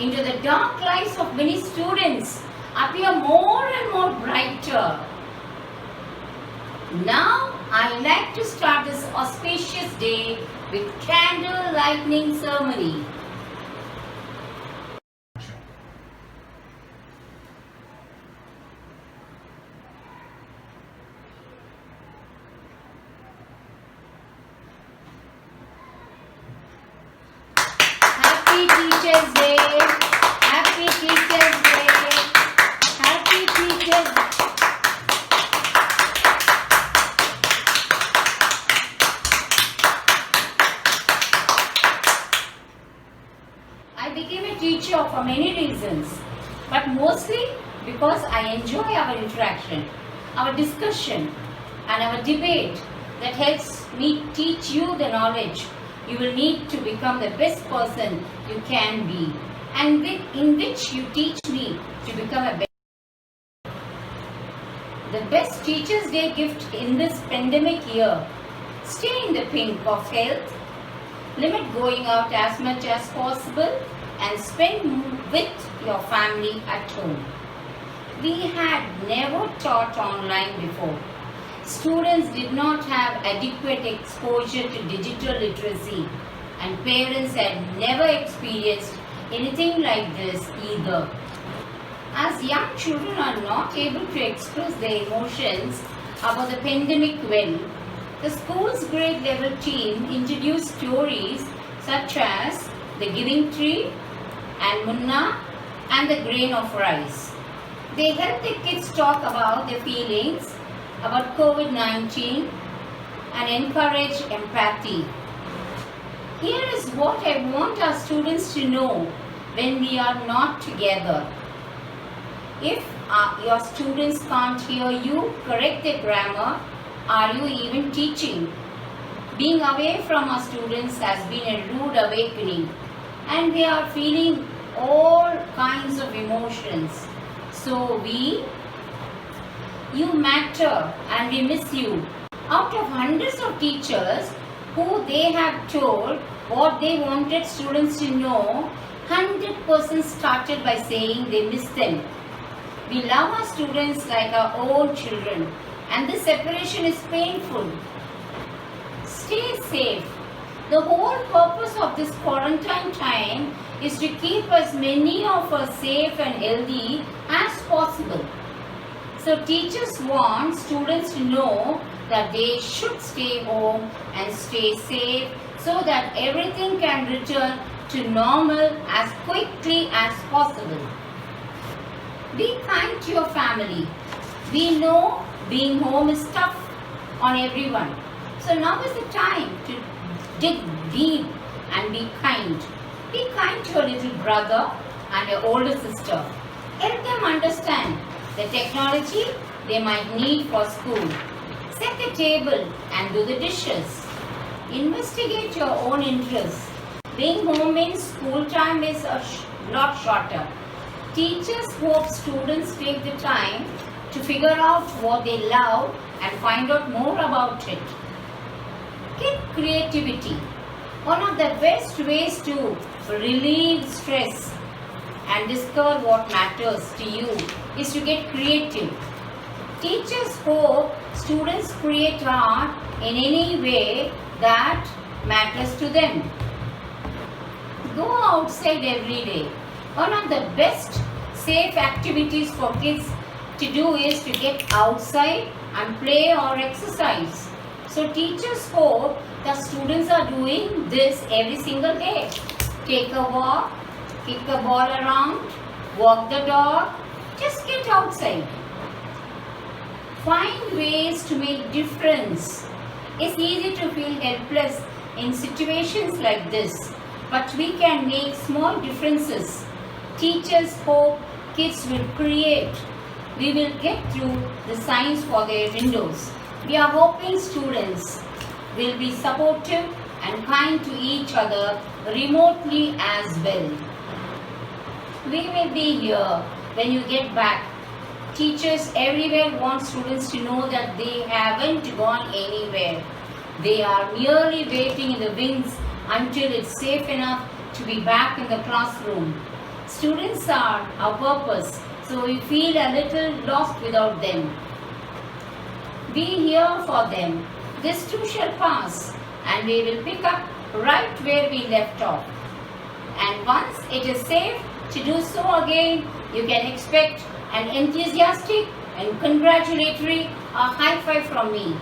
into the dark lives of many students appear more and more brighter. Now, I like to start this auspicious day with candle lighting ceremony. Happy Teachers Day! Happy Teachers Day! Happy Teachers Day! I became a teacher for many reasons, but mostly because I enjoy our interaction, our discussion, and our debate that helps me teach you the knowledge you will need to become the best person you can be, and in which you teach me to become a better. The best Teachers' Day gift in this pandemic year: stay in the pink of health, limit going out as much as possible, and spend with your family at home. We had never taught online before. Students did not have adequate exposure to digital literacy, and parents had never experienced anything like this either. As young children are not able to express their emotions about the pandemic well, the school's grade level team introduced stories such as The Giving Tree and Munna and the Grain of Rice. They help the kids talk about their feelings about COVID-19 and encourage empathy. Here is what I want our students to know when we are not together. If your students can't hear you correct their grammar, are you even teaching? Being away from our students has been a rude awakening, and they are feeling all kinds of emotions. So you matter and we miss you. Out of hundreds of teachers who they have told what they wanted students to know, 100% started by saying they miss them. We love our students like our own children, and this separation is painful. Stay safe. The whole purpose of this quarantine time is to keep as many of us safe and healthy as possible. So teachers want students to know that they should stay home and stay safe so that everything can return to normal as quickly as possible. Be kind to your family. We know being home is tough on everyone. So now is the time to dig deep and be kind. Be kind to your little brother and your older sister. Help them understand the technology they might need for school. Set the table and do the dishes. Investigate your own interests. Being home means school time is a lot shorter. Teachers hope students take the time to figure out what they love and find out more about it. Get creativity. One of the best ways to relieve stress and discover what matters to you is to get creative. Teachers hope students create art in any way that matters to them. Go outside every day. One of the best safe activities for kids to do is to get outside and play or exercise. So teachers hope that students are doing this every single day. Take a walk, kick a ball around, walk the dog, just get outside. Find ways to make difference. It's easy to feel helpless in situations like this, but we can make small differences. Teachers hope kids will create. We will get through the signs for their windows. We are hoping students will be supportive and kind to each other remotely as well. We will be here when you get back. Teachers everywhere want students to know that they haven't gone anywhere. They are merely waiting in the wings until it's safe enough to be back in the classroom. Students are our purpose, so we feel a little lost without them. Be here for them. This too shall pass, and we will pick up right where we left off. And once it is safe to do so again, you can expect an enthusiastic and congratulatory high five from me.